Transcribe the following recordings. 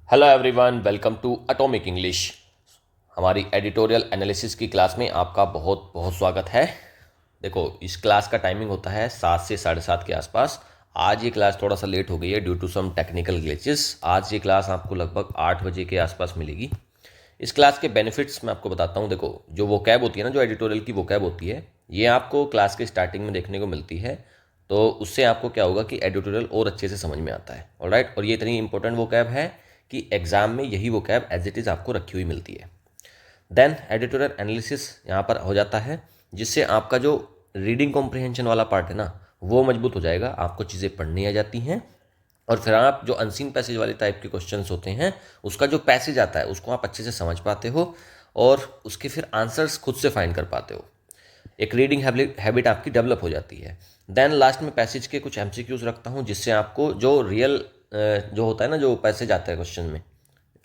Hello everyone, welcome to atomic English. हमारी editorial analysis की class में आपका बहुत बहुत स्वागत है। देखो, इस क्लास का टाइमिंग होता है 7 से 7:30 के आसपास। आज ये क्लास थोड़ा सा लेट हो गई है due to some technical glitches. आज ये क्लास आपको लगभग 8 बजे के आसपास मिलेगी। इस क्लास के बेनिफिट्स मैं आपको बताता हूँ। देखो, जो वोकैब होती है ना, जो एडिटोरियल की वोकैब होती है, ये आपको क्लास के स्टार्टिंग में देखने को मिलती है। तो उससे आपको क्या होगा कि एडिटोरियल और अच्छे से समझ में आता है। ऑलराइट, और ये इतनी इंपॉर्टेंट वोकैब है कि एग्जाम में यही वोकैब एज इट इज़ आपको रखी हुई मिलती है। देन एडिटोरियल एनालिसिस यहाँ पर हो जाता है, जिससे आपका जो रीडिंग कॉम्प्रिहेंशन वाला पार्ट है ना, वो मजबूत हो जाएगा। आपको चीज़ें पढ़नी आ जाती हैं और फिर आप जो अनसीन पैसेज वाले टाइप के क्वेश्चंस होते हैं, उसका जो पैसेज आता है उसको आप अच्छे से समझ पाते हो और उसके फिर आंसर्स खुद से फाइंड कर पाते हो। एक रीडिंग हैबिट आपकी डेवलप हो जाती है। देन लास्ट में पैसेज के कुछ एमसीक्यूज रखता हूँ, जिससे आपको जो रियल जो होता है ना, जो पैसेज आता है क्वेश्चन में,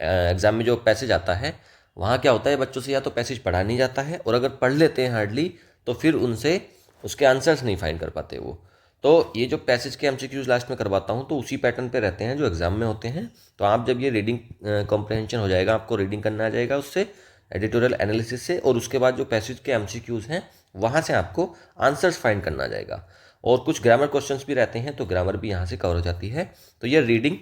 एग्जाम में जो पैसेज आता है, वहाँ क्या होता है, बच्चों से या तो पैसेज पढ़ा नहीं जाता है, और अगर पढ़ लेते हैं हार्डली तो फिर उनसे उसके आंसर्स नहीं फाइंड कर पाते वो। तो ये जो पैसेज के एमसीक्यूज लास्ट में करवाता हूँ, तो उसी पैटर्न पे रहते हैं जो एग्जाम में होते हैं। तो आप जब ये रीडिंग कॉम्प्रहेंशन हो जाएगा, आपको रीडिंग करना आ जाएगा उससे, एडिटोरियल एनालिसिस से, और उसके बाद जो पैसेज के एमसीक्यूज हैं वहाँ से आपको आंसर्स फाइंड करना आ जाएगा। और कुछ ग्रामर क्वेश्चंस भी रहते हैं, तो ग्रामर भी यहाँ से कवर हो जाती है। तो ये रीडिंग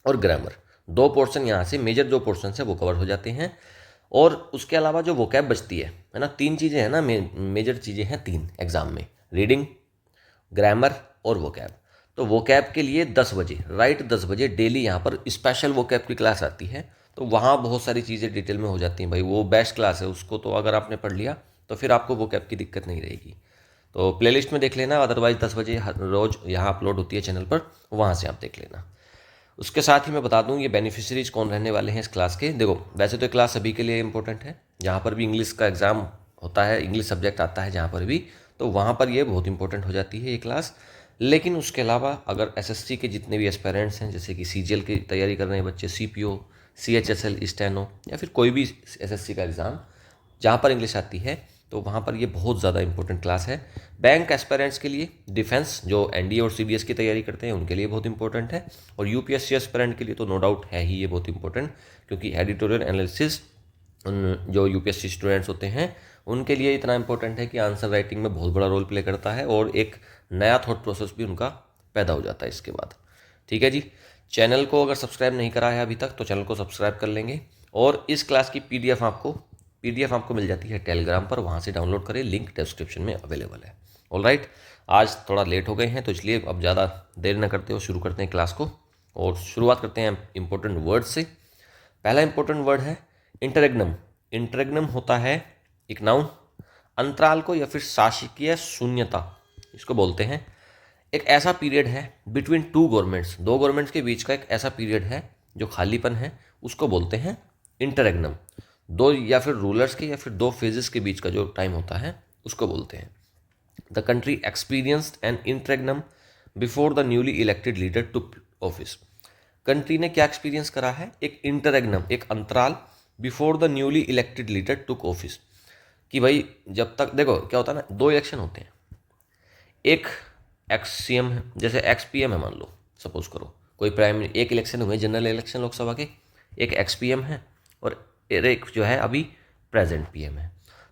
और ग्रामर दो पोर्शन यहाँ से, मेजर जो पोर्शन है वो कवर हो जाते हैं। और उसके अलावा जो वोकैब बचती है ना, तीन चीज़ें हैं ना, मेजर चीज़ें हैं तीन एग्जाम में: रीडिंग, ग्रामर और वोकैब। तो वोकैब के लिए 10 बजे, राइट 10 बजे डेली यहाँ पर स्पेशल वोकैब की क्लास आती है। तो वहाँ बहुत सारी चीज़ें डिटेल में हो जाती हैं भाई। वो बेस्ट क्लास है, उसको तो अगर आपने पढ़ लिया तो फिर आपको वोकैब की दिक्कत नहीं रहेगी। तो प्लेलिस्ट में देख लेना, अदरवाइज 10 बजे रोज़ यहाँ अपलोड होती है चैनल पर, वहाँ से आप देख लेना। उसके साथ ही मैं बता दूं ये बेनिफिशरीज कौन रहने वाले हैं इस क्लास के। देखो, वैसे तो क्लास सभी के लिए इंपॉर्टेंट है, जहाँ पर भी इंग्लिश का एग्जाम होता है, इंग्लिश सब्जेक्ट आता है जहाँ पर भी, तो वहाँ पर ये बहुत इंपॉर्टेंट हो जाती है ये क्लास। लेकिन उसके अलावा अगर एसएससी के जितने भी एस्पेरेंट्स हैं, जैसे कि सीजीएल की तैयारी कर रहे हैं बच्चे, सीपीओ, सीएचएसएल, स्टेनो, या फिर कोई भी एसएससी का एग्ज़ाम जहाँ पर इंग्लिश आती है, तो वहाँ पर ये बहुत ज़्यादा इंपॉर्टेंट क्लास है। बैंक एस्पेरेंट्स के लिए, डिफेंस जो एनडीए और सीडीएस की तैयारी करते हैं उनके लिए बहुत इंपॉर्टेंट है, और यूपीएससी एस्पेरेंट के लिए तो नो डाउट है ही ये बहुत इंपॉर्टेंट, क्योंकि एडिटोरियल एनालिसिस उन जो यूपीएससी स्टूडेंट्स होते हैं उनके लिए इतना इंपॉर्टेंट है कि आंसर राइटिंग में बहुत बड़ा रोल प्ले करता है, और एक नया थॉट प्रोसेस भी उनका पैदा हो जाता है इसके बाद। ठीक है जी। चैनल को अगर सब्सक्राइब नहीं करा है अभी तक तो चैनल को सब्सक्राइब कर लेंगे। और इस क्लास की पीडीएफ आपको मिल जाती है टेलीग्राम पर, वहाँ से डाउनलोड करें, लिंक डिस्क्रिप्शन में अवेलेबल है। ऑलराइट, आज थोड़ा लेट हो गए हैं तो इसलिए अब ज़्यादा देर न करते हो शुरू करते हैं क्लास को, और शुरुआत करते हैं इंपॉर्टेंट वर्ड से। पहला इंपॉर्टेंट वर्ड है इंटरेग्नम। इंटरेग्नम होता है एक नाउन, अंतराल को या फिर शासकीय शून्यता इसको बोलते हैं। एक ऐसा पीरियड है बिटवीन टू गवर्नमेंट्स, दो गवर्नमेंट्स के बीच का एक ऐसा पीरियड है जो खालीपन है, उसको बोलते हैं इंटरेग्नम। दो या फिर रूलर्स के या फिर दो फेजेस के बीच का जो टाइम होता है उसको बोलते हैं। The country experienced an interregnum before the newly elected leader took office. Country ने क्या एक्सपीरियंस करा है? एक इंटरेग्नम, एक अंतराल, before the newly elected leader took office. कि भाई जब तक, देखो क्या होता है ना, दो इलेक्शन होते हैं, एक एक्स सीएम है, जैसे एक्स पीएम है मान लो, सपोज करो कोई प्राइम, एक इलेक्शन हुए जनरल इलेक्शन लोकसभा के, एक एक्स पीएम है और एक जो है अभी प्रेजेंट पीएम है।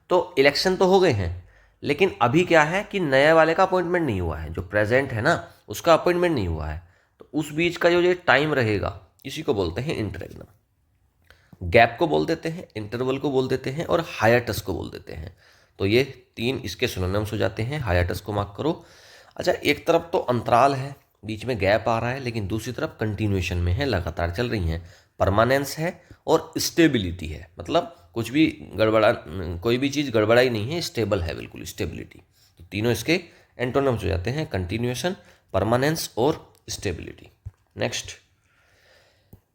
तो इलेक्शन तो हो गए हैं, लेकिन अभी क्या है कि नए वाले का अपॉइंटमेंट नहीं हुआ है, जो प्रेजेंट है ना उसका अपॉइंटमेंट नहीं हुआ है। तो उस बीच का जो ये टाइम रहेगा, इसी को बोलते हैं इंटरेग्नम। गैप को बोल देते हैं, इंटरवल को बोल देते हैं, और हायाटस को बोल देते हैं। तो ये तीन इसके सिनोनिम्स हो जाते हैं। हायाटस को मार्क करो। अच्छा, एक तरफ तो अंतराल है, बीच में गैप आ रहा है, लेकिन दूसरी तरफ कंटिन्यूएशन में है, लगातार चल रही हैं। परमानेंस है और स्टेबिलिटी है, मतलब कुछ भी गड़बड़ा, कोई भी चीज़ गड़बड़ाई नहीं है, स्टेबल है, बिल्कुल स्टेबिलिटी। तो तीनों इसके एंटोनिम्स हो जाते हैं, कंटिन्यूएशन, परमानेंस और स्टेबिलिटी। Next,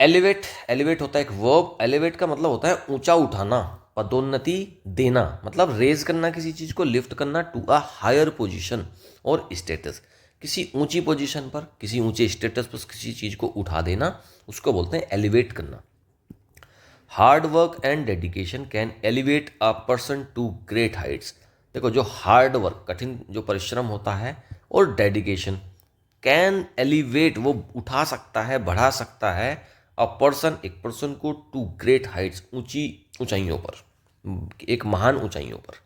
elevate. एलिवेट होता है एक वर्ब। एलिवेट का मतलब होता है ऊंचा उठाना, पदोन्नति देना, मतलब रेज करना किसी चीज को, लिफ्ट करना टू अ हायर पोजीशन और स्टेटस। किसी ऊंची पोजीशन पर, किसी ऊंचे स्टेटस पर किसी चीज को उठा देना, उसको बोलते हैं एलिवेट करना। Hard work and dedication can elevate a person to great heights. देखो, जो हार्ड वर्क, कठिन जो परिश्रम होता है, और डेडिकेशन, कैन एलिवेट, वो उठा सकता है, बढ़ा सकता है अ पर्सन, एक पर्सन को, टू ग्रेट हाइट्स, ऊंची ऊंचाइयों पर, एक महान ऊंचाइयों पर।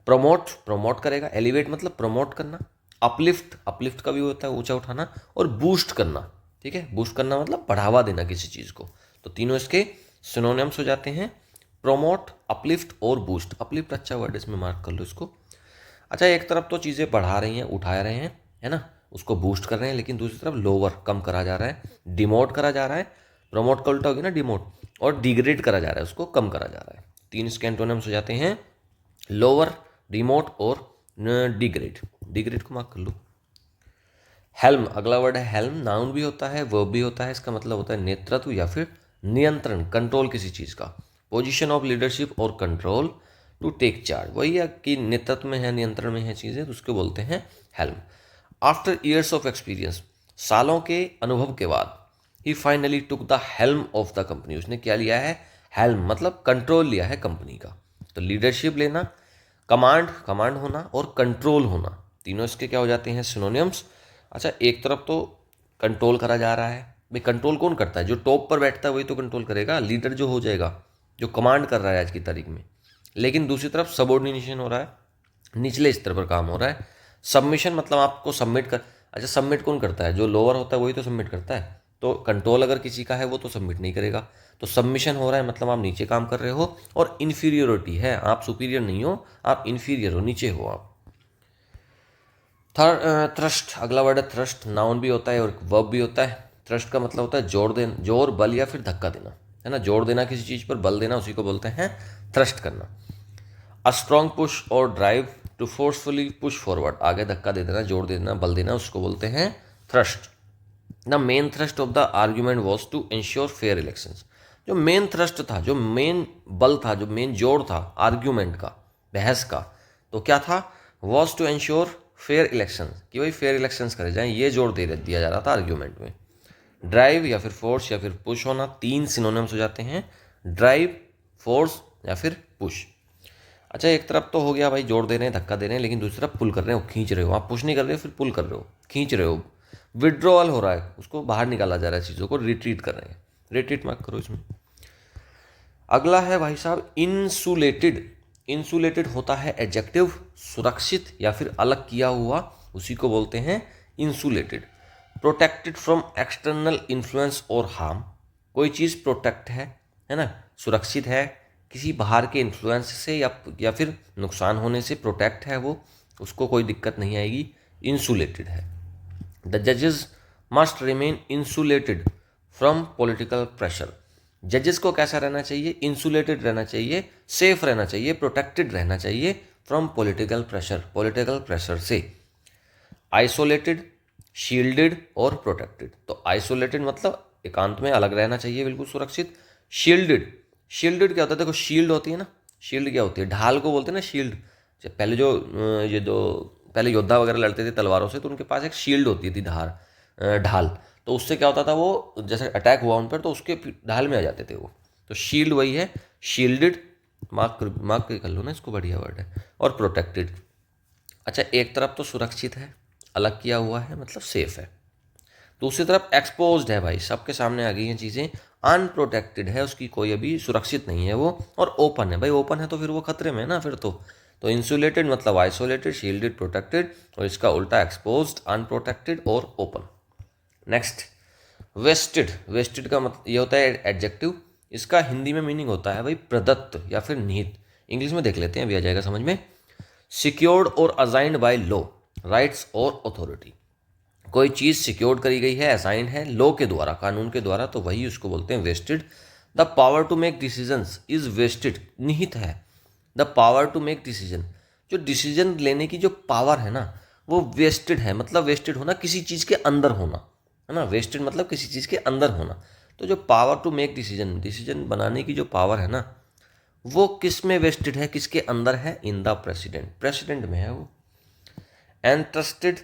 प्रमोट, प्रमोट करेगा। एलिवेट मतलब प्रमोट करना। अपलिफ्ट, अपलिफ्ट का भी होता है ऊंचा उठाना। और बूस्ट करना, ठीक है, बूस्ट करना मतलब बढ़ावा देना किसी चीज़ को। तो तीनों इसके सिनोनिम्स हो जाते हैं, प्रोमोट, अपलिफ्ट और बूस्ट। अपलिफ्ट अच्छा वर्ड, इसमें मार्क कर लो इसको। अच्छा, एक तरफ तो चीज़ें बढ़ा रही हैं, उठा रहे हैं, है ना, उसको बूस्ट कर रहे हैं, लेकिन दूसरी तरफ लोअर, कम करा जा रहा है, डिमोट करा जा रहा है। प्रमोट का उल्टा हो गया ना डिमोट, और डिग्रेड करा जा रहा है, उसको कम करा जा रहा है। तीन इसके एंटोनिम्स हो जाते हैं, लोअर, डिमोट और डिग्रेड। डिग्रेड को मार्क कर लो। हेल्म, अगला वर्ड है हेल्म। नाउन भी होता है, वर्ब भी होता है। इसका मतलब होता है नेतृत्व या फिर नियंत्रण, कंट्रोल किसी चीज़ का। पोजीशन ऑफ लीडरशिप और कंट्रोल, टू टेक चार्ज, वही है कि नेतृत्व में है, नियंत्रण में है चीज़ें, तो उसको बोलते हैं helm. After years of experience, सालों के अनुभव के बाद, he finally took the helm of the company, उसने क्या लिया है, हेल्म मतलब कंट्रोल लिया है कंपनी का। तो लीडरशिप लेना, कमांड, कमांड होना और कंट्रोल होना, तीनों इसके क्या हो जाते हैं, सिनोनिम्स। अच्छा, एक तरफ तो कंट्रोल करा जा रहा है, भाई कंट्रोल कौन करता है, जो टॉप पर बैठता है वही तो कंट्रोल करेगा, लीडर जो हो जाएगा, जो कमांड कर रहा है आज की तारीख में। लेकिन दूसरी तरफ सबऑर्डिनेशन हो रहा है, निचले स्तर पर काम हो रहा है। सबमिशन मतलब आपको सबमिट कर, अच्छा सबमिट कौन करता है, जो लोअर होता है वही तो सबमिट करता है। तो कंट्रोल अगर किसी का है वो तो सबमिट नहीं करेगा। तो सबमिशन हो रहा है मतलब आप नीचे काम कर रहे हो, और इन्फीरियोरिटी है, आप सुपीरियर नहीं हो, आप इन्फीरियर हो, नीचे हो आप। थ्रस्ट, अगला वर्ड है थ्रस्ट। नाउन भी होता है और वर्ब भी होता है। थ्रस्ट का मतलब होता है जोर देना, जोर, बल या फिर धक्का देना, है ना, जोर देना किसी चीज़ पर, बल देना, उसी को बोलते हैं थ्रस्ट करना। अ स्ट्रॉन्ग पुश और drive, to forcefully push forward, आगे धक्का दे देना, जोर दे देना, बल देना, उसको बोलते हैं thrust. The main thrust of the argument was to ensure fair elections, जो मेन थ्रस्ट था, जो मेन बल था, जो मेन जोर था आर्ग्यूमेंट का, बहस का, तो क्या था, was to ensure fair elections, कि भाई फेयर इलेक्शंस करे जाएं, ये जोर दे दिया जा रहा था आर्ग्यूमेंट में। ड्राइव या फिर फोर्स या फिर पुश होना, तीन सिनोनिम्स हो जाते हैं, ड्राइव, फोर्स या फिर पुश। अच्छा, एक तरफ तो हो गया भाई जोर दे रहे हैं, धक्का दे रहे हैं, लेकिन दूसरी तरफ पुल कर रहे हो, खींच रहे हो, आप पुश नहीं कर रहे हो, फिर पुल कर रहे हो, खींच रहे हो। विड्रॉल हो रहा है, उसको बाहर निकाला जा रहा है, चीज़ों को रिट्रीट कर रहे हैं, रिट्रीट मार्क करो इसमें। अगला है भाई साहब इंसुलेटेड। इंसुलेटेड होता है एडजेक्टिव, सुरक्षित या फिर अलग किया हुआ, उसी को बोलते हैं insulated. Protected from external influence और हार्म, कोई चीज़ प्रोटेक्ट है ना, सुरक्षित है किसी बाहर के इन्फ्लुएंस से या फिर नुकसान होने से प्रोटेक्ट है वो, उसको कोई दिक्कत नहीं आएगी, इंसुलेटेड है। द जजेस must remain insulated from political pressure, जजेस को कैसा रहना चाहिए, इंसुलेटेड रहना चाहिए, सेफ रहना चाहिए, प्रोटेक्टेड रहना चाहिए from political pressure, political pressure से। आइसोलेटेड, शील्डेड और प्रोटेक्टेड, तो आइसोलेटेड मतलब एकांत में अलग रहना चाहिए, बिल्कुल सुरक्षित। शील्डेड, शील्डेड क्या होता है, देखो शील्ड होती है ना, शील्ड क्या होती है, ढाल को बोलते हैं ना शील्ड। पहले जो ये जो पहले योद्धा वगैरह लड़ते थे तलवारों से, तो उनके पास एक शील्ड होती थी, ढाल, तो उससे क्या होता था, वो जैसे अटैक हुआ उन पर तो उसके ढाल में आ जाते थे वो। तो शील्ड वही है, शील्डेड, मार्क कर लो ना इसको, बढ़िया वर्ड है। और प्रोटेक्टेड, अच्छा एक तरफ तो सुरक्षित है, अलग किया हुआ है मतलब सेफ है, दूसरी तरफ एक्सपोज्ड है, भाई सबके सामने आ गई हैं चीज़ें, अनप्रोटेक्टेड है, उसकी कोई अभी सुरक्षित नहीं है वो, और ओपन है, भाई ओपन है तो फिर वो खतरे में है ना फिर तो इंसुलेटेड मतलब आइसोलेटेड, शील्डेड, प्रोटेक्टेड, और इसका उल्टा एक्सपोज्ड, अनप्रोटेक्टेड और ओपन। Next, vested. वेस्टेड का मतलब ये होता है एडजेक्टिव, इसका हिंदी में मीनिंग होता है भाई प्रदत्त या फिर निहित। इंग्लिश में देख लेते हैं, अभी आ जाएगा समझ में। सिक्योर्ड और असाइंड बाय लॉ, राइट्स और अथॉरिटी, कोई चीज़ सिक्योर्ड करी गई है, असाइन है लॉ के द्वारा, कानून के द्वारा, तो वही उसको बोलते हैं vested. The power to make decisions is vested, निहित है। The power to make decision, जो डिसीजन लेने की जो पावर है ना, वो वेस्टेड है, मतलब वेस्टेड होना, किसी चीज़ के अंदर होना, है ना, वेस्टेड मतलब किसी चीज़ के अंदर होना। तो जो power to make decision, decision बनाने की जो पावर है ना, वो किस में वेस्टेड है, किसके अंदर है, इन द प्रेसिडेंट, प्रेसिडेंट में है वो। एंट्रस्टेड,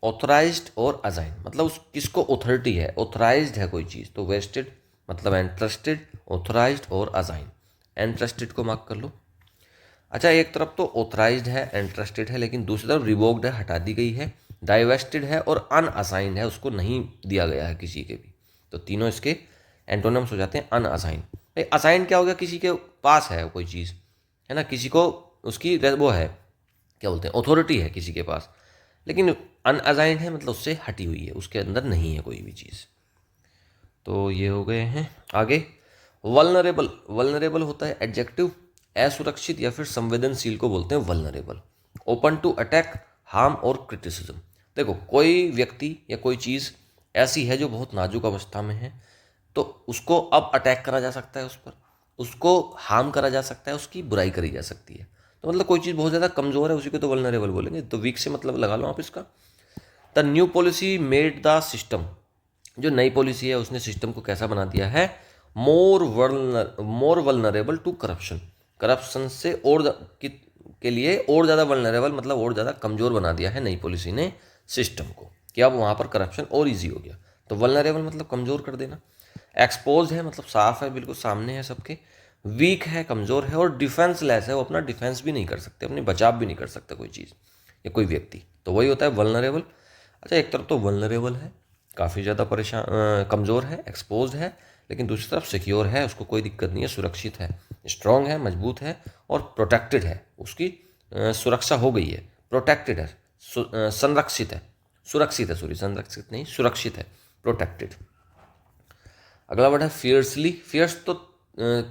ऑथराइज्ड और असाइन, मतलब उस किसको ऑथोरिटी है, ऑथराइज्ड है कोई चीज़, तो वेस्टेड मतलब एंट्रस्टेड, ऑथराइज्ड और असाइन। एंट्रस्टेड को मार्क कर लो। अच्छा, एक तरफ तो ऑथराइज्ड है, एंट्रस्टेड है, लेकिन दूसरी तरफ रिवोक्ड है, हटा दी गई है, डाइवेस्टेड है और अनअसाइंड है, उसको नहीं दिया गया है किसी के भी। तो तीनों इसके एंटोनिम्स हो जाते हैं अनअसाइन। असाइन क्या हो गया, किसी के पास है कोई चीज़, है ना, किसी को उसकी वो है, क्या बोलते हैं, अथॉरिटी है किसी के पास, लेकिन अनअसाइंड है मतलब उससे हटी हुई है, उसके अंदर नहीं है कोई भी चीज़। तो ये हो गए हैं। आगे वल्नरेबल, वल्नरेबल होता है एडजेक्टिव, असुरक्षित या फिर संवेदनशील को बोलते हैं vulnerable. Open to attack, harm और क्रिटिसिज्म। देखो कोई व्यक्ति या कोई चीज़ ऐसी है जो बहुत नाजुक अवस्था में है, तो उसको अब अटैक करा जा सकता है, उस पर उसको हार्म करा जा सकता है, उसकी बुराई करी जा सकती है। तो मतलब कोई चीज़ बहुत ज़्यादा कमज़ोर है उसी को तो वल्नरेबल बोलेंगे। तो वीक से मतलब लगा लो आप इसका। The new policy made the system, जो नई पॉलिसी है उसने सिस्टम को कैसा बना दिया है, more vulnerable to corruption, corruption से और के लिए और ज़्यादा वल्नरेबल मतलब और ज़्यादा कमज़ोर बना दिया है नई पॉलिसी ने सिस्टम को, कि अब वहाँ पर करप्शन और ईजी हो गया। तो वल्नरेबल मतलब कमज़ोर कर देना। एक्सपोज है मतलब साफ है, बिल्कुल सामने है सबके। वीक है, कमज़ोर है। और डिफेंसलेस है, वो अपना डिफेंस भी नहीं कर सकते, अपनी बचाव भी नहीं कर सकता कोई चीज़ या कोई व्यक्ति, तो वही होता है वल्नरेबल। अच्छा एक तरफ तो वल्नरेबल है, काफ़ी ज़्यादा परेशान, कमज़ोर है, एक्सपोज है, लेकिन दूसरी तरफ सिक्योर है, उसको कोई दिक्कत नहीं है, सुरक्षित है, स्ट्रांग है, मजबूत है और प्रोटेक्टेड है, उसकी सुरक्षा हो गई है, प्रोटेक्टेड है, संरक्षित है, सुरक्षित है, सॉरी संरक्षित नहीं, सुरक्षित है, प्रोटेक्टेड। अगला वर्ड है फियर्सली। फियर्स तो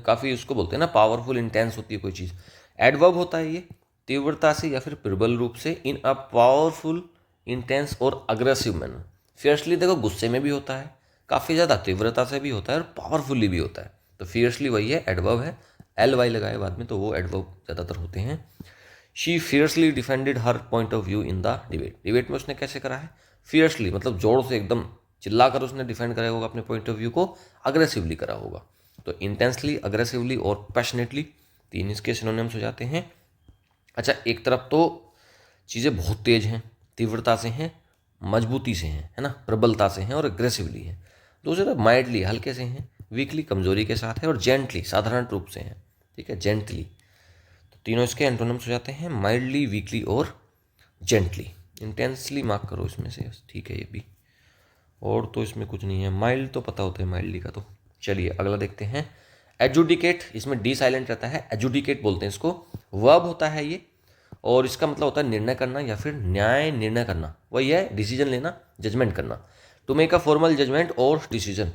काफ़ी उसको बोलते हैं ना, पावरफुल, इंटेंस होती है कोई चीज़। एडवर्ब होता है ये, तीव्रता से या फिर प्रबल रूप से, इन अ पावरफुल, इंटेंस और अग्रेसिव मैनर। फियर्सली देखो गुस्से में भी होता है, काफ़ी ज़्यादा तीव्रता से भी होता है और पावरफुली भी होता है। तो फियर्सली वही है, एडवर्ब है, एल वाई लगाए बाद में, तो वो एडवर्ब ज़्यादातर होते हैं। She fiercely defended her point of view in the debate. Debate में उसने कैसे करा है, फियर्सली मतलब जोर से एकदम चिल्लाकर उसने डिफेंड करा होगा अपने पॉइंट ऑफ व्यू को, अग्रेसिवली करा होगा। तो इंटेंसली, अग्रेसिवली और पैशनेटली, तीन इसके सिनोनिम्स हो जाते हैं। अच्छा एक तरफ तो चीज़ें बहुत तेज हैं, तीव्रता से हैं, मजबूती से हैं, है ना, प्रबलता से हैं और अग्रेसिवली हैं। दूसरी तरफ माइल्डली, हल्के से हैं, वीकली, कमजोरी के साथ है, और जेंटली, साधारण रूप से हैं। ठीक है, जेंटली। तो तीनों इसके एंटोनिम्स हो जाते हैं, माइल्डली, वीकली और जेंटली। इंटेंसली मार्क करो इसमें से, ठीक है ये भी। और तो इसमें कुछ नहीं है, माइल्ड तो पता होता है माइल्डली का। तो चलिए अगला देखते हैं, एजुडिकेट। इसमें डी साइलेंट रहता है, एजुडिकेट बोलते हैं इसको, वर्ब होता है ये, और इसका मतलब होता है निर्णय करना या फिर न्याय निर्णय करना, वही है डिसीजन लेना, जजमेंट करना। To make a formal judgement और डिसीजन।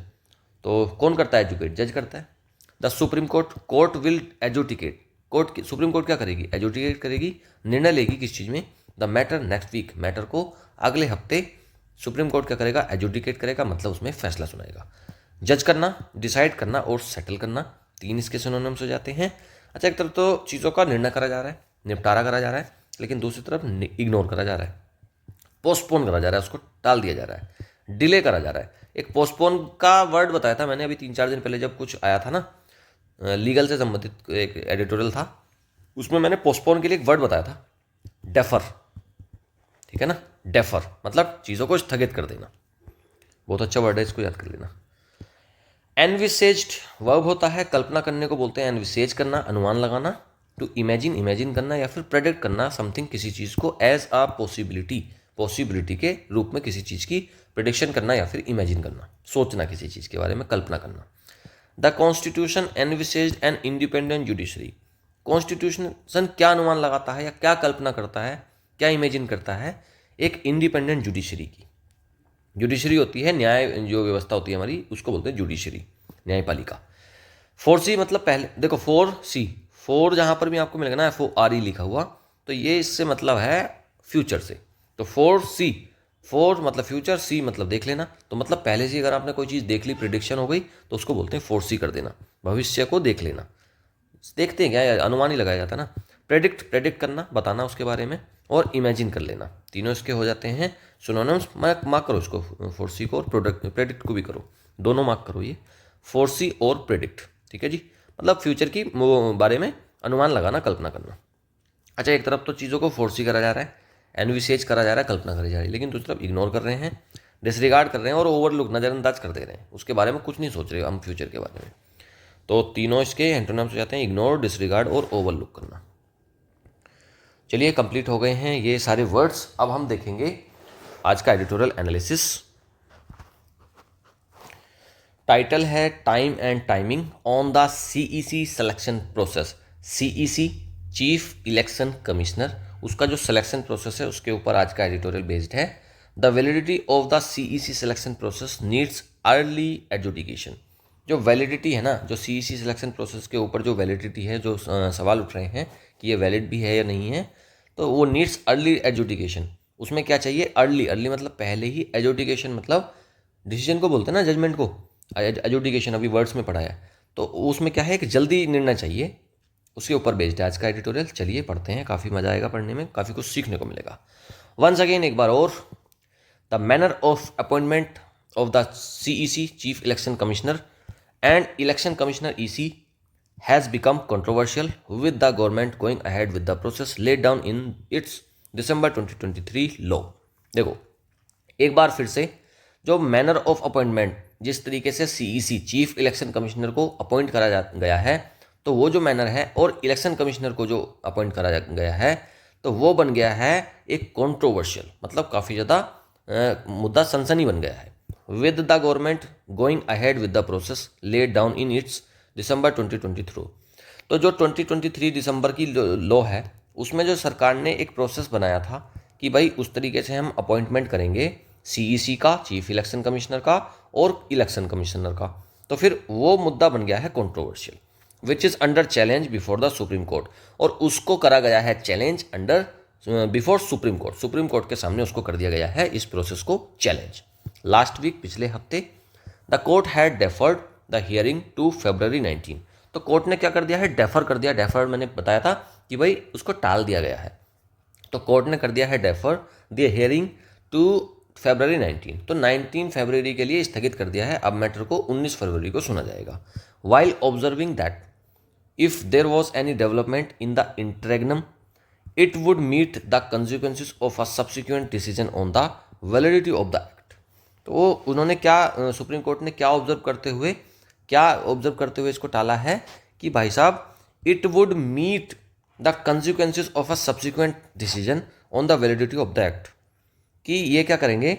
तो कौन करता है एजुकेट, जज करता है। The Supreme Court, court will adjudicate, court, Supreme Court क्या करेगी, एजुडिकेट करेगी, निर्णय लेगी किस चीज़ में, the matter next week, matter को अगले हफ्ते सुप्रीम कोर्ट क्या करेगा, एजुडिकेट करेगा, मतलब उसमें फैसला सुनाएगा। जज करना, डिसाइड करना और सेटल करना, तीन इसके सिनोनिम्स हो जाते हैं। अच्छा एक तरफ तो चीज़ों का निर्णय करा जा रहा है, निपटारा करा जा रहा है, लेकिन दूसरी तरफ इग्नोर करा जा रहा है, पोस्टपोन करा जा रहा है, उसको टाल दिया जा रहा है, डिले करा जा रहा है। एक पोस्टपोन का वर्ड बताया था मैंने अभी 3-4 दिन पहले, जब कुछ आया था ना लीगल से संबंधित एक एडिटोरियल था, उसमें मैंने पोस्टपोन के लिए एक वर्ड बताया था, डेफर। ठीक है ना, डेफर मतलब चीज़ों को स्थगित कर देना, बहुत अच्छा वर्ड है, इसको याद कर लेना। एनविसेज्ड वर्ब होता है, कल्पना करने को बोलते हैं एनविसेज करना, अनुमान लगाना। टू इमेजिन, इमेजिन करना या फिर प्रेडिक्ट करना समथिंग, किसी चीज़ को, एज अ पॉसिबिलिटी, पॉसिबिलिटी के रूप में किसी चीज़ की प्रेडिक्शन करना या फिर इमेजिन करना, सोचना किसी चीज़ के बारे में, कल्पना करना। The constitution envisaged an independent judiciary. Constitution क्या अनुमान लगाता है या क्या कल्पना करता है, क्या इमेजिन करता है, एक इंडिपेंडेंट जुडिशरी की। जुडिशरी होती है न्याय, जो व्यवस्था होती है हमारी, उसको बोलते हैं जुडिशरी, न्यायपालिका। 4C मतलब पहले देखो, 4C, 4 जहाँ पर भी आपको मिलेगा ना FORE लिखा हुआ, तो ये इससे मतलब है फ्यूचर से। तो 4C, 4 मतलब फ्यूचर, C मतलब देख लेना, तो मतलब पहले से अगर आपने कोई चीज़ देख ली, प्रिडिक्शन हो गई, तो उसको बोलते हैं 4C कर देना, भविष्य को देख लेना। देखते हैं क्या, अनुमान ही लगाया जाता है ना। प्रेडिक्ट, प्रेडिक्ट करना, बताना उसके बारे में, और इमेजिन कर लेना, तीनों इसके हो जाते हैं सिनोनिम्स। मार्क करो इसको, 4C को, और प्रेडिक्ट को भी करो, दोनों मार्क करो ये, 4C और प्रेडिक्ट। ठीक है जी, मतलब फ्यूचर की बारे में अनुमान लगाना, कल्पना करना। अच्छा एक तरफ तो चीज़ों को 4C करा जा रहा है, एनविसेज करा जा रहा है, कल्पना करी जा रही है, लेकिन दूसरी तरफ इग्नोर कर रहे हैं, डिसरिगार्ड कर रहे हैं और ओवरलुक, नज़रअंदाज कर दे रहे हैं, उसके बारे में कुछ नहीं सोच रहे हम फ्यूचर के बारे में। तो तीनों इसके एंटोनिम्स हो जाते हैं, इग्नोर, डिसरिगार्ड और ओवरलुक करना। चलिए कंप्लीट हो गए हैं ये सारे वर्ड्स। अब हम देखेंगे आज का एडिटोरियल एनालिसिस। टाइटल है time and timing on the CEC selection process. CEC chief election commissioner, उसका जो सिलेक्शन प्रोसेस है उसके ऊपर आज का एडिटोरियल बेस्ड है। The validity of the CEC selection process needs early adjudication. जो वैलिडिटी है ना, जो सीईसी सिलेक्शन प्रोसेस के ऊपर जो वैलिडिटी है, जो सवाल उठ रहे हैं कि ये वैलिड भी है या नहीं है, तो वो नीड्स अर्ली एडजुडिकेशन। उसमें क्या चाहिए? अर्ली, अर्ली मतलब पहले ही, एडजुडिकेशन मतलब डिसीजन को बोलते हैं ना, जजमेंट को। एडजुडिकेशन अभी वर्ड्स में पढ़ा है, तो उसमें क्या है कि जल्दी निर्णय चाहिए, उसके ऊपर बेस्ड है आज का एडिटोरियल। चलिए पढ़ते हैं, काफ़ी मजा आएगा पढ़ने में, काफ़ी कुछ सीखने को मिलेगा। वंस अगेन, एक बार और, the manner of appointment of the CEC chief election commissioner and election commissioner EC has become controversial with the government going ahead with the process laid down in its December 2023 law। देखो एक बार फिर से, जो manner of appointment, जिस तरीके से CEC chief election commissioner को appoint करा गया है, तो वो जो मैनर है, और इलेक्शन कमिश्नर को जो अपॉइंट करा गया है, तो वो बन गया है एक कंट्रोवर्शियल, मतलब काफ़ी ज़्यादा मुद्दा सनसनी बन गया है। With the government going ahead with the process laid down in its December 2023। तो जो 2023 दिसंबर की लॉ है, उसमें जो सरकार ने एक प्रोसेस बनाया था कि भाई उस तरीके से हम अपॉइंटमेंट करेंगे सीईसी का, चीफ इलेक्शन कमिश्नर का, और इलेक्शन कमिश्नर का, तो फिर वो मुद्दा बन गया है controversial, which is under challenge before the Supreme court. और उसको करा गया है challenge under before supreme court. Supreme court के सामने उसको कर दिया गया है, इस प्रोसेस को चैलेंज। लास्ट वीक, पिछले हफ्ते, the court had deferred the hearing to February 19। तो कोर्ट ने क्या कर दिया है? डेफर कर दिया। डेफर मैंने बताया था कि भाई उसको टाल दिया गया है, तो कोर्ट ने कर दिया है defer the hearing to February 19। तो 19 फरवरी के लिए स्थगित कर दिया है। अब मैटर को 19 फरवरी को सुना जाएगा। While observing that if there was any development in the interregnum it would meet the consequences of a subsequent decision on the validity of the act. तो उन्होंने क्या, सुप्रीम कोर्ट ने क्या ऑब्जर्व करते हुए इसको टाला है कि भाई साहब, it would meet the consequences of a subsequent decision on the validity of the act. कि ये क्या करेंगे,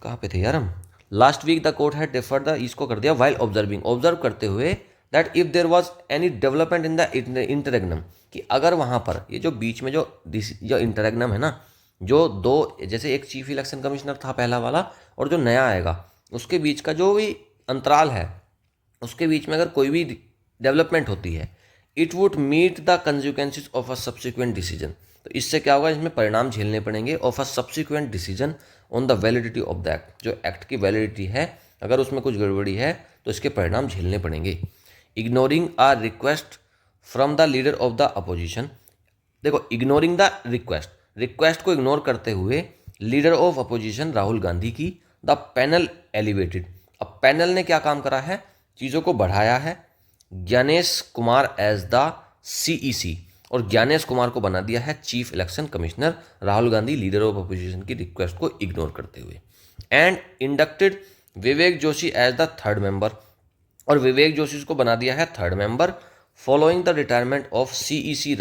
कहाँ पे थे यार हम? Last week the court had deferred the, इसको कर दिया वाइल ऑब्जर्व करते हुए that if there was any development in the interregnum, कि अगर वहाँ पर ये जो बीच में जो इंटरेग्नम है ना, जो दो, जैसे एक चीफ इलेक्शन कमिश्नर था पहला वाला, और जो नया आएगा, उसके बीच का जो भी अंतराल है, उसके बीच में अगर कोई भी डेवलपमेंट होती है, it would meet the consequences of a subsequent decision. तो इससे क्या होगा? इसमें परिणाम झेलने पड़ेंगे of a subsequent decision on the validity of the act. जो एक्ट की वैलिडिटी है, अगर उसमें कुछ गड़बड़ी है तो इसके परिणाम झेलने पड़ेंगे। Ignoring a request from the leader of the opposition. देखो, इग्नोरिंग द रिक्वेस्ट को इग्नोर करते हुए leader of opposition Rahul Gandhi की, द पैनल एलिवेटेड। अब पैनल ने क्या काम करा है? चीज़ों को बढ़ाया है। Gyanesh Kumar as the CEC, और ज्ञानेश कुमार को बना दिया है chief election commissioner, Rahul Gandhi leader of opposition की रिक्वेस्ट को इग्नोर करते हुए। And inducted Vivek Joshi as the third member, और विवेक जोशी को बना दिया है third member, following the retirement of CEC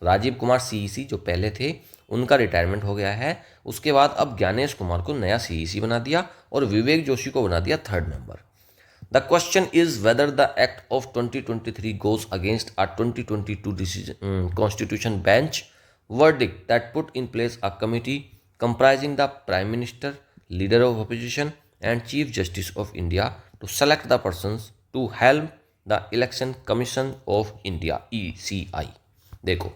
Rajiv Kumar CEC जो पहले थे, उनका रिटायरमेंट हो गया है। उसके बाद अब ज्ञानेश कुमार को नया सीईसी बना दिया, और विवेक जोशी को बना दिया third member. The question is whether the Act of 2023 goes against a 2022 Constitution bench verdict that put in place a committee comprising the Prime Minister, Leader of Opposition, and Chief Justice of India to select the persons to helm the Election Commission of India (ECI)। देखो,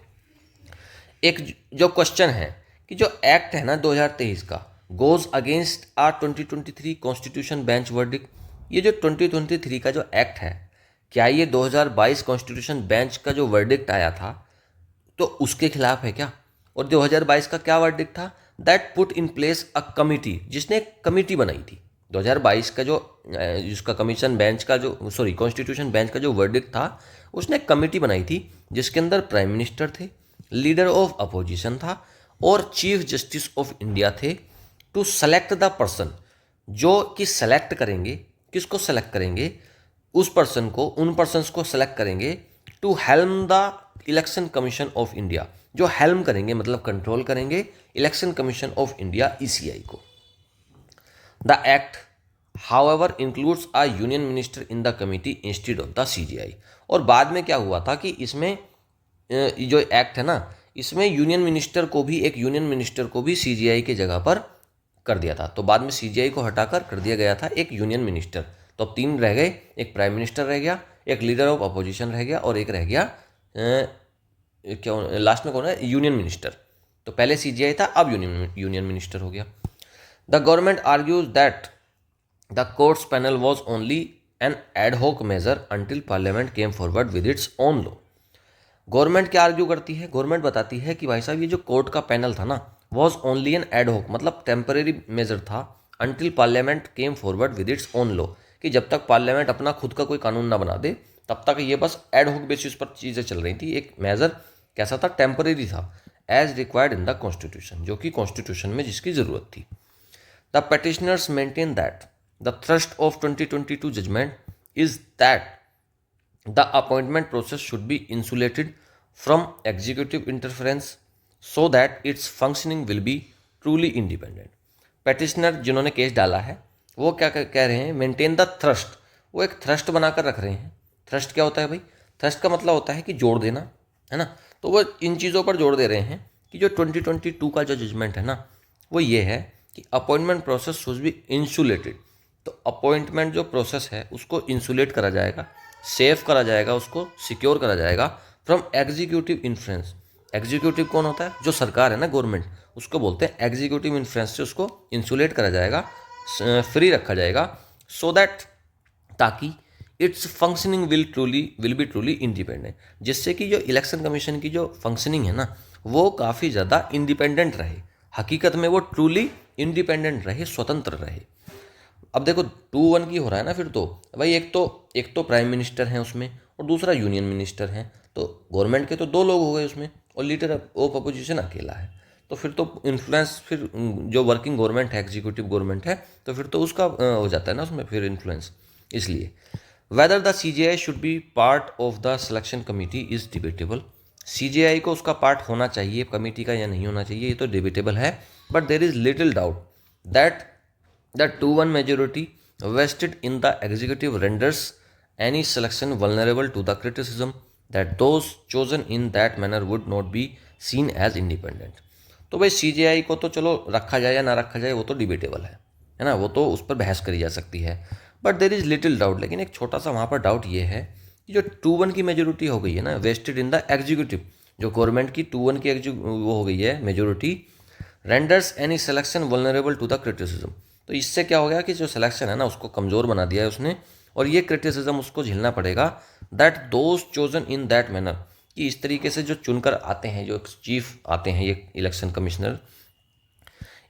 एक जो question है कि जो act है ना 2023 का, goes against आ 2023 constitution bench verdict. ये जो 2023 का जो एक्ट है, क्या ये 2022 कॉन्स्टिट्यूशन बेंच का जो वर्डिक्ट आया था तो उसके खिलाफ है क्या? और 2022 का क्या वर्डिक्ट था? That put in place a committee, जिसने एक कमिटी बनाई थी। 2022 का जो जिसका कमीशन बेंच का जो कॉन्स्टिट्यूशन बेंच का जो वर्डिक्ट था, उसने एक कमिटी बनाई थी जिसके अंदर प्राइम मिनिस्टर थे, लीडर ऑफ अपोजिशन था, और चीफ जस्टिस ऑफ इंडिया थे, टू सेलेक्ट द पर्सन, जो कि सेलेक्ट करेंगे, किसको सेलेक्ट करेंगे? उस पर्सन को, उन पर्सन्स को सेलेक्ट करेंगे to helm the election commission of India, जो हेल्म करेंगे मतलब कंट्रोल करेंगे Election commission of India ECI को। The act however includes a union minister in the committee instead of the CGI. और बाद में क्या हुआ था कि इसमें जो एक्ट है ना, इसमें एक यूनियन मिनिस्टर को भी सीजीआई के जगह पर कर दिया था। तो बाद में सीजीआई को हटाकर कर दिया गया था एक यूनियन मिनिस्टर। तो अब तीन रह गए, एक प्राइम मिनिस्टर रह गया, एक लीडर ऑफ अपोजिशन रह गया, और एक रह गया क्या लास्ट में कौन है, यूनियन मिनिस्टर। तो पहले सीजीआई था, अब यूनियन मिनिस्टर हो गया। The government argues that the court's panel was only an ad hoc measure until parliament came forward with its own law. Government क्या आर्ग्यू करती है, गवर्नमेंट बताती है कि भाई साहब ये जो कोर्ट का पैनल था ना, वॉज ओनली एन एड होक, मतलब टेम्परेरी मेजर था, until parliament came forward with its own law, कि जब तक पार्लियामेंट अपना खुद का कोई कानून ना बना दे तब तक ये बस एड होक बेसिस पर चीज़ें चल रही थी। एक मेजर कैसा था, टेम्परेरी था, as required in the constitution, जो कि कॉन्स्टिट्यूशन में जिसकी ज़रूरत थी। The petitioners maintain that the thrust of 2022 judgement is that the appointment process should be insulated from executive interference so that its functioning will be truly independent। Petitioner जिन्होंने case डाला है वो क्या कह रहे हैं, मेंटेन द थ्रस्ट, वो एक थ्रस्ट बनाकर रख रहे हैं। थ्रस्ट क्या होता है भाई, थ्रस्ट का मतलब होता है कि जोड़ देना, है ना। तो वो इन चीज़ों पर जोड़ दे रहे हैं कि जो 2022 का जो जजमेंट है ना, वो ये है कि appointment process should be insulated. तो अपॉइंटमेंट जो प्रोसेस है उसको इंसुलेट करा जाएगा, सेफ करा जाएगा, उसको सिक्योर करा जाएगा फ्रॉम एग्जीक्यूटिव इन्फ्लुएंस। एग्जीक्यूटिव कौन होता है, जो सरकार है ना, गवर्नमेंट, उसको बोलते हैं एग्जीक्यूटिव इन्फ्लुएंस से उसको इंसुलेट करा जाएगा, फ्री रखा जाएगा, सो दैट, ताकि it's functioning will be truly independent, जिससे कि जो इलेक्शन कमीशन की जो फंक्शनिंग है ना, वो काफ़ी ज़्यादा इंडिपेंडेंट रहे, हकीकत में वो ट्रूली इंडिपेंडेंट रहे, स्वतंत्र रहे। अब देखो 2-1 की हो रहा है ना, फिर तो भाई एक तो प्राइम मिनिस्टर हैं उसमें, और दूसरा यूनियन मिनिस्टर हैं, तो गवर्नमेंट के तो दो लोग हो गए उसमें, और लीडर ऑफ अपोजिशन अकेला है। तो फिर तो इन्फ्लुएंस, फिर जो वर्किंग गवर्नमेंट है, एग्जीक्यूटिव गवर्नमेंट है, तो फिर तो उसका हो जाता है ना उसमें फिर इन्फ्लुएंस। इसलिए whether the CGI should be part of the selection committee is debatable. CGI को उसका पार्ट होना चाहिए कमेटी का या नहीं होना चाहिए, ये तो डिबेटेबल है, but there is little doubt that the 2-1 majority vested in the executive renders any selection vulnerable to the criticism that those chosen in that manner would not be seen as independent। तो भाई CGI को तो चलो रखा जाए या ना रखा जाए वो तो डिबेटेबल है ना, वो तो उस पर बहस करी जा सकती है, but there is little doubt. लेकिन एक छोटा सा वहाँ पर डाउट ये है कि जो 2-1 की मेजोरिटी हो गई है ना, वेस्टेड इन द एग्जीक्यूटिव, जो गवर्नमेंट की 2-1 की वो हो गई है majority, renders any selection vulnerable to the criticism. तो इससे क्या हो गया कि जो सिलेक्शन है ना उसको कमज़ोर बना दिया है उसने, और ये क्रिटिसिज्म उसको झेलना पड़ेगा, that those chosen in that manner, कि इस तरीके से जो चुनकर आते हैं, जो चीफ आते हैं ये election commissioner,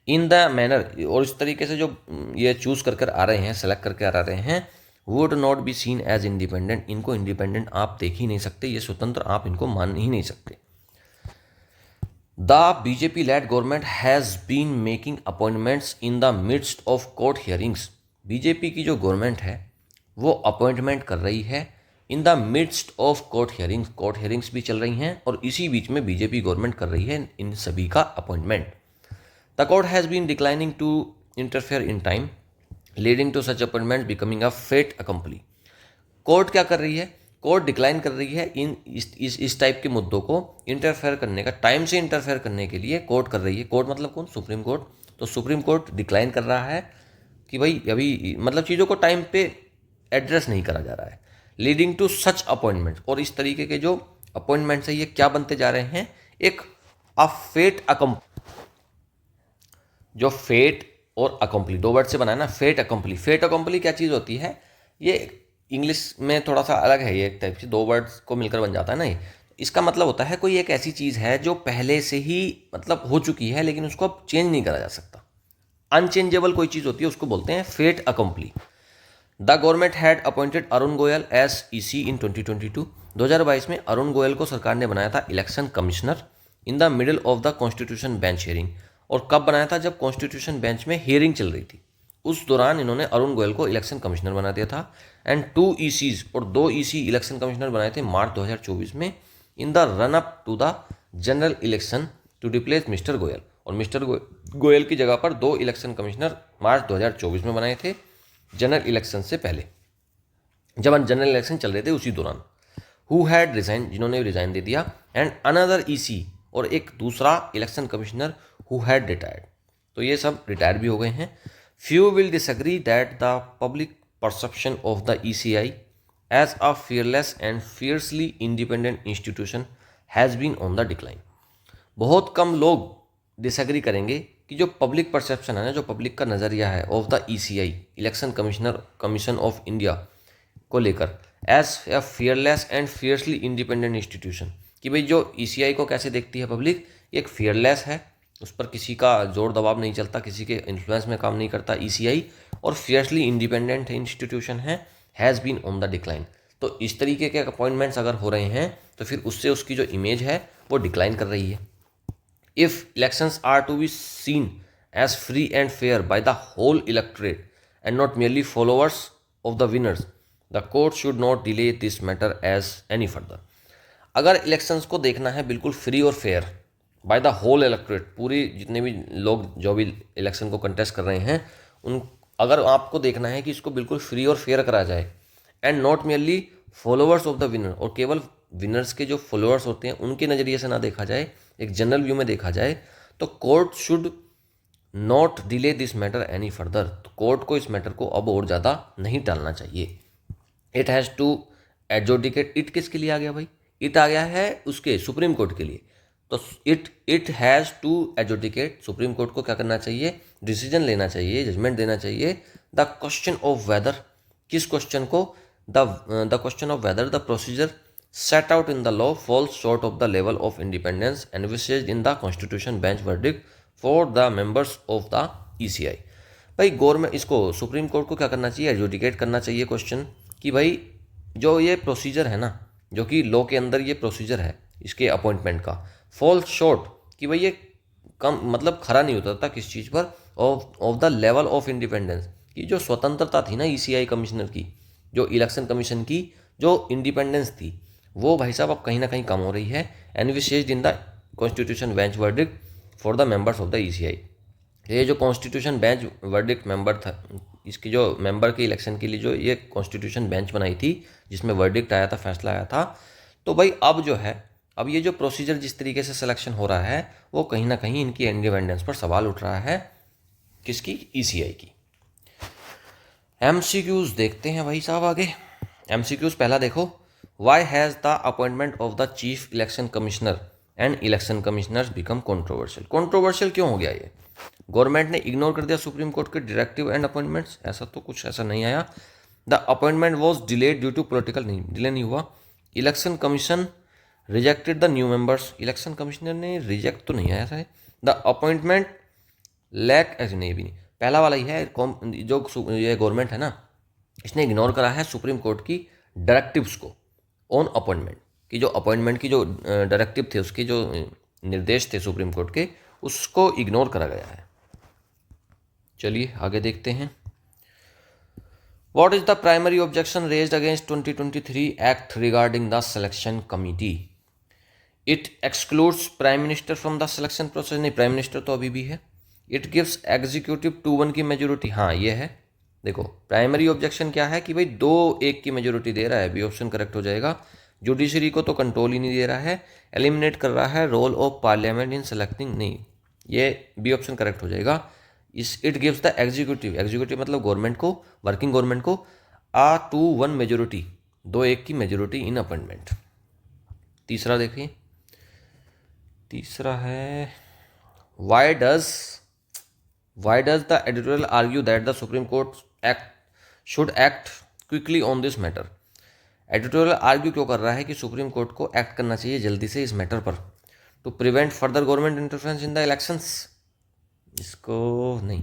in the manner, और इस तरीके से जो ये चूज़ कर आ रहे हैं, सेलेक्ट करके आ रहे हैं, would not be seen as independent, इनको इंडिपेंडेंट आप देख ही नहीं सकते, ये स्वतंत्र आप इनको मान ही नहीं सकते। The BJP-led government has been making appointments in the midst of court hearings। BJP की जो गवर्नमेंट है वो अपॉइंटमेंट कर रही है in the midst of court hearings, court hearings भी चल रही हैं, और इसी बीच में बीजेपी गवर्नमेंट कर रही है इन सभी का appointment. The court has been declining to interfere in time, leading to such appointment becoming a fait accompli. Court क्या कर रही है, कोर्ट डिक्लाइन कर रही है इस टाइप के मुद्दों को इंटरफेयर करने का, टाइम से इंटरफेयर करने के लिए कोर्ट कर रही है। कोर्ट मतलब कौन, सुप्रीम कोर्ट। तो सुप्रीम कोर्ट डिक्लाइन कर रहा है कि भाई अभी मतलब चीज़ों को टाइम पे एड्रेस नहीं करा जा रहा है, लीडिंग टू सच अपॉइंटमेंट, और इस तरीके के जो अपॉइंटमेंट्स है ये क्या बनते जा रहे हैं, एक फेट जो फेट और अकम्पली दो वर्ड से बना है ना, फेट अकम्पली। फेट अकम्पली क्या चीज़ होती है, ये इंग्लिश में थोड़ा सा अलग है, ये एक टाइप से दो वर्ड्स को मिलकर बन जाता है ना ये। इसका मतलब होता है कोई एक ऐसी चीज़ है जो पहले से ही मतलब हो चुकी है, लेकिन उसको अब चेंज नहीं करा जा सकता, अनचेंजेबल कोई चीज़ होती है, उसको बोलते हैं fait accompli. The government had appointed Arun Goyal as EC in 2022। 2022 में अरुण गोयल को सरकार ने बनाया था election commissioner in the middle of the constitution bench hearing. और कब बनाया था, जब कॉन्स्टिट्यूशन बेंच में हियरिंग चल रही थी, उस दौरान इन्होंने अरुण गोयल को इलेक्शन कमिश्नर बना दिया था। एंड 2 ECs और 2 EC इलेक्शन कमिश्नर बनाए थे मार्च 2024 में in the run up to the general election to replace mister Goyal. और मिस्टर गोयल की जगह पर 2 इलेक्शन कमिश्नर मार्च 2024 में बनाए थे। जनरल इलेक्शन से पहले, जब जनरल इलेक्शन चल रहे थे उसी दौरान। हु हैड रिजाइन, जिन्होंने रिजाइन दे दिया, एंड अनदर ईसी, और एक दूसरा election commissioner who had retired. तो ये सब रिटायर भी हो गए हैं। Few will disagree that the public perception of the ECI as a fearless and fiercely independent institution has been on the decline. बहुत कम लोग डिसएग्री करेंगे कि जो पब्लिक परसेप्शन है ना, जो पब्लिक का नज़रिया है of the ECI, election commission of India को लेकर, as a fearless and fiercely independent institution, कि भाई जो ECI को कैसे देखती है पब्लिक, एक फियरलेस है, उस पर किसी का जोर दबाव नहीं चलता, किसी के इन्फ्लुएंस में काम नहीं करता ECI, और फियर्सली इंडिपेंडेंट इंस्टीट्यूशन है, has been on the decline. तो इस तरीके के अपॉइंटमेंट्स अगर हो रहे हैं तो फिर उससे उसकी जो इमेज है वो डिक्लाइन कर रही है। If elections are to be seen as free and fair by the whole electorate and not merely followers of the winners, the court should not delay this matter as any further। अगर elections को देखना है बिल्कुल free और fair by the whole electorate, पूरी जितने भी लोग जो भी इलेक्शन को कंटेस्ट कर रहे हैं उन, अगर आपको देखना है कि इसको बिल्कुल फ्री और फेयर करा जाए, and not merely followers of the winner, और केवल विनर्स के जो फॉलोअर्स होते हैं उनके नज़रिए से ना देखा जाए, एक जनरल व्यू में देखा जाए, तो court should not delay this matter any further. तो कोर्ट को इस मैटर को अब और ज़्यादा नहीं टालना चाहिए। It has to adjudicate, it किसके लिए आ गया भाई, इट आ गया है उसके सुप्रीम कोर्ट के लिए। तो it has to adjudicate, supreme court को क्या करना चाहिए, डिसीजन लेना चाहिए, जजमेंट देना चाहिए, द क्वेश्चन ऑफ वेदर, किस क्वेश्चन को, the question of whether the procedure set out in the law falls short of the level of independence envisaged in the constitution bench verdict for the members of the ECI। भाई government इसको, supreme court को क्या करना चाहिए, adjudicate करना चाहिए question, कि भाई जो ये प्रोसीजर है ना, जो कि लॉ के अंदर ये प्रोसीजर है इसके अपॉइंटमेंट का, फॉल्स शॉर्ट, कि भाई ये कम मतलब खरा नहीं होता था किस चीज़ पर, of the level of independence, की जो स्वतंत्रता थी ना ECI कमिश्नर की, जो इलेक्शन कमीशन की जो इंडिपेंडेंस थी, वो भाई साहब अब कहीं ना कहीं कम हो रही है, envisaged in the constitution bench verdict for the members of the ECI। ये जो कॉन्स्टिट्यूशन बेंच वर्डिक्ट मेंबर था, इसकी जो मेंबर के इलेक्शन के लिए जो ये कॉन्स्टिट्यूशन बेंच बनाई थी जिसमें वर्डिक्ट आया था, फैसला आया था, तो भाई अब जो है, अब ये जो प्रोसीजर जिस तरीके से सिलेक्शन हो रहा है वो कहीं ना कहीं इनकी इंडिपेंडेंस पर सवाल उठ रहा है, किसकी, ECI की। MCQs देखते हैं भाई साहब आगे। MCQs पहला देखो, Why has the appointment of the chief election commissioner and election commissioners become controversial? Controversial क्यों हो गया ये? गवर्नमेंट ने इग्नोर कर दिया सुप्रीम कोर्ट के डायरेक्टिव एंड अपॉइंटमेंट्स, ऐसा तो कुछ ऐसा नहीं आया। The appointment was delayed due to political, नहीं डिले नहीं हुआ। Election commission rejected the new members, election commissioner ने रिजेक्ट तो नहीं आया है। द अपॉइंटमेंट लैक, ऐसे नहीं भी नहीं, पहला वाला ही है, जो ये गवर्नमेंट है ना, इसने इग्नोर करा है सुप्रीम कोर्ट की डायरेक्टिव्स को ऑन अपॉइंटमेंट, की जो अपॉइंटमेंट की जो डायरेक्टिव थे, उसके जो निर्देश थे सुप्रीम कोर्ट के, उसको इग्नोर करा गया है। चलिए आगे देखते हैं। What is the primary objection raised against 2023 act regarding the selection committee? It excludes prime minister from the selection process, नहीं प्राइम मिनिस्टर तो अभी भी है। इट गिव्स एग्जीक्यूटिव 2-1 की मेजोरिटी, हाँ ये है। देखो प्राइमरी ऑब्जेक्शन क्या है कि भाई 2-1 की मेजोरिटी दे रहा है, बी ऑप्शन करेक्ट हो जाएगा। जुडिशरी को तो कंट्रोल ही नहीं दे रहा है, एलिमिनेट कर रहा है role of parliament in selecting, नहीं ये बी ऑप्शन करेक्ट हो जाएगा। It gives the executive, executive मतलब गवर्नमेंट को, वर्किंग गवर्नमेंट को, आ 2-1 मेजोरिटी, 2-1 की मेजोरिटी इन अपॉइंटमेंट। तीसरा देखिए, तीसरा है why does the editorial argue that the Supreme court should act quickly on this matter. Editorial argue क्यों कर रहा है कि सुप्रीम कोर्ट को एक्ट करना चाहिए जल्दी से इस मैटर पर, to prevent further government interference in the elections, इसको नहीं,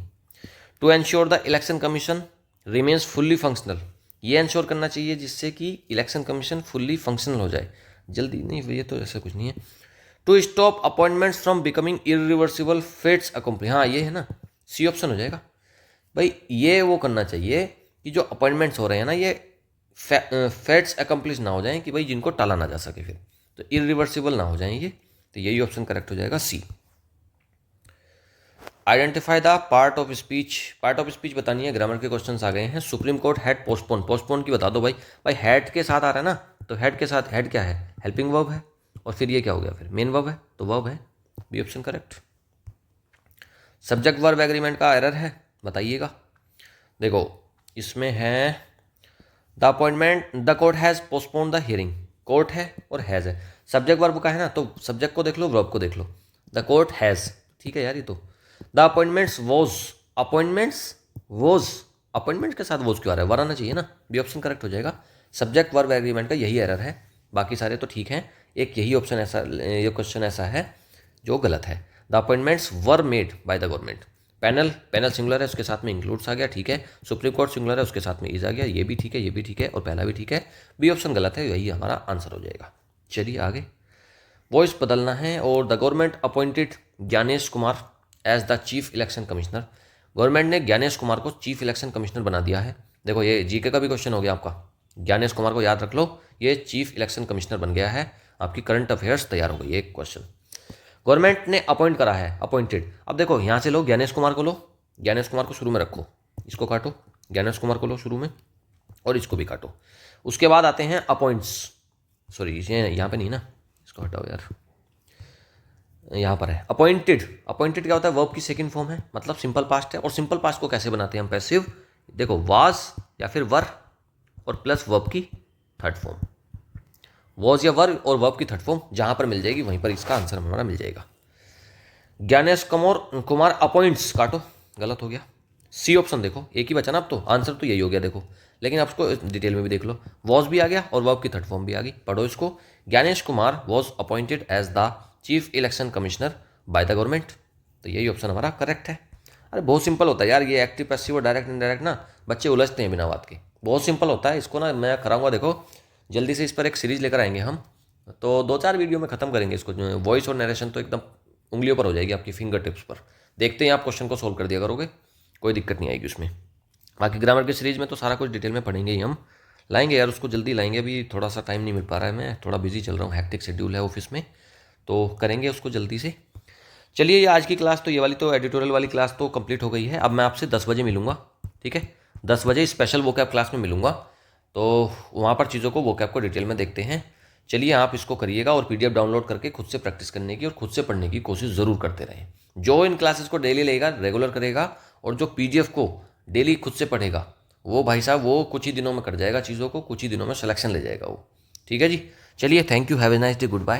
to ensure the election commission remains fully functional, ये एंश्योर करना चाहिए जिससे कि इलेक्शन कमीशन फुल्ली फंक्शनल हो जाए, जल्दी नहीं, ये तो ऐसा कुछ नहीं है। To stop appointments from becoming irreversible faits accompli, हाँ ये है ना, सी ऑप्शन हो जाएगा भाई। ये वो करना चाहिए कि जो अपॉइंटमेंट्स हो रहे हैं ना, ये फेट्स अकम्प्लिश ना हो जाएं, कि भाई जिनको टाला ना जा सके, फिर तो इरिवर्सिबल ना हो जाएंगे, तो यही ऑप्शन करेक्ट हो जाएगा C. Identify the part of speech. Part of speech बतानी है, ग्रामर के क्वेश्चंस आ गए हैं। Supreme Court had postpone, postpone की बता दो भाई। भाई हैड के साथ आ रहा है ना, तो हैड के साथ हैड क्या है, हेल्पिंग वर्ब है, और फिर ये क्या हो गया, फिर मेन वर्ब है, तो वर्ब है, B option correct. Subject verb agreement का एरर है, बताइएगा। देखो इसमें है the appointment, the court has postpone the hearing, court है और हैज़ है, सब्जेक्ट वर्ब का है ना, तो सब्जेक्ट को देख लो, वर्ब को देख लो। द कोर्ट हैज़, ठीक है यार ये तो। The appointments was, appointments was, appointment के साथ वॉज क्यों आ रहा है, वर आना चाहिए ना, बी ऑप्शन करेक्ट हो जाएगा। सब्जेक्ट वर्ब एग्रीमेंट का यही एरर है, बाकी सारे तो ठीक हैं। एक यही ऑप्शन ऐसा, ये क्वेश्चन ऐसा है जो गलत है। The appointments were made by the government. Panel, panel singular है, उसके साथ में इंक्लूड्स आ गया, ठीक है। सुप्रीम कोर्ट सिंगुलर है, उसके साथ में इज आ गया, ये भी ठीक है, ये भी ठीक है, और पहला भी ठीक है। बी ऑप्शन गलत है, यही हमारा आंसर हो जाएगा। चलिए आगे, वॉइस बदलना है। और the government appointed Gyanesh Kumar as the chief election commissioner. Government ने ज्ञानेश कुमार को चीफ इलेक्शन कमिश्नर बना दिया है। देखो ये जीके का भी क्वेश्चन हो गया आपका, ज्ञानेश कुमार को याद रख लो, ये चीफ इलेक्शन कमिश्नर बन गया है, आपकी करंट अफेयर्स तैयार हो गई। एक क्वेश्चन गवर्नमेंट ने अपॉइंट करा है, अपॉइंटेड। अब देखो यहाँ से लो, ज्ञानेश कुमार को लो, ज्ञानेश कुमार को शुरू में रखो, इसको काटो, ज्ञानेश कुमार को लो शुरू में, और इसको भी काटो। उसके बाद आते हैं अपॉइंट्स, सॉरी ये यहाँ पे नहीं ना, इसको हटाओ यार, यहाँ पर है अपॉइंटेड। अपॉइंटेड क्या होता है, वर्ब की सेकंड फॉर्म है, मतलब सिंपल पास्ट है। और सिंपल पास्ट को कैसे बनाते हैं हम, पैसिव, देखो वाज या फिर वर और प्लस वर्ब की थर्ड फॉर्म, वॉज या वर और वर्ब की थर्ड फॉर्म जहां पर मिल जाएगी वहीं पर इसका आंसर हमारा मिल जाएगा। ज्ञानेश कुमार अपॉइंट्स, काटो, गलत हो गया। सी ऑप्शन देखो, एक ही बचा ना अब तो, आंसर तो यही हो गया देखो, लेकिन आप उसको डिटेल में भी देख लो, वॉज भी आ गया और वर्ब की थर्ड फॉर्म भी आ गई। पढ़ो इसको, Gyanesh Kumar was appointed as the chief election commissioner by the government, तो यही ऑप्शन हमारा करेक्ट है। अरे बहुत सिंपल होता है यार, ये एक्टिव पैसिव और डायरेक्ट इनडायरेक्ट ना बच्चे उलझते हैं बिना बात के, बहुत सिंपल होता है। इसको ना मैं कराऊंगा, देखो जल्दी से इस पर एक सीरीज लेकर आएंगे हम, तो 2-4 वीडियो में खत्म करेंगे इसको। वॉइस और नरेशन तो एकदम उंगलियों पर हो जाएगी, आपकी फिंगर टिप्स पर, देखते हैं आप क्वेश्चन को सोल्व कर दिया करोगे, कोई दिक्कत नहीं आएगी उसमें। बाकी ग्रामर की सीरीज में तो सारा कुछ डिटेल में पढ़ेंगे ही हम, लाएंगे यार उसको, जल्दी लाएंगे। अभी थोड़ा सा टाइम नहीं मिल पा रहा है, मैं थोड़ा बिजी चल रहा हूँ, हैक्टिक शेड्यूल है ऑफिस में, तो करेंगे उसको जल्दी से। चलिए ये आज की क्लास तो, ये वाली तो एडिटोरियल वाली क्लास तो कंप्लीट हो गई है। अब मैं आपसे 10 बजे मिलूंगा, ठीक है, 10 बजे स्पेशल वोकैब क्लास में मिलूंगा, तो वहाँ पर चीज़ों को वोकैब को डिटेल में देखते हैं। चलिए आप इसको करिएगा और पीडीएफ डाउनलोड करके खुद से प्रैक्टिस करने की और खुद से पढ़ने की कोशिश ज़रूर करते रहें। जो इन क्लासेस को डेली लेगा, रेगुलर करेगा, और जो पीडीएफ को डेली खुद से पढ़ेगा, वो भाई साहब वो कुछ ही दिनों में कर जाएगा चीज़ों को, कुछ ही दिनों में सिलेक्शन ले जाएगा वो, ठीक है जी। चलिए thank you, have a nice day, good bye.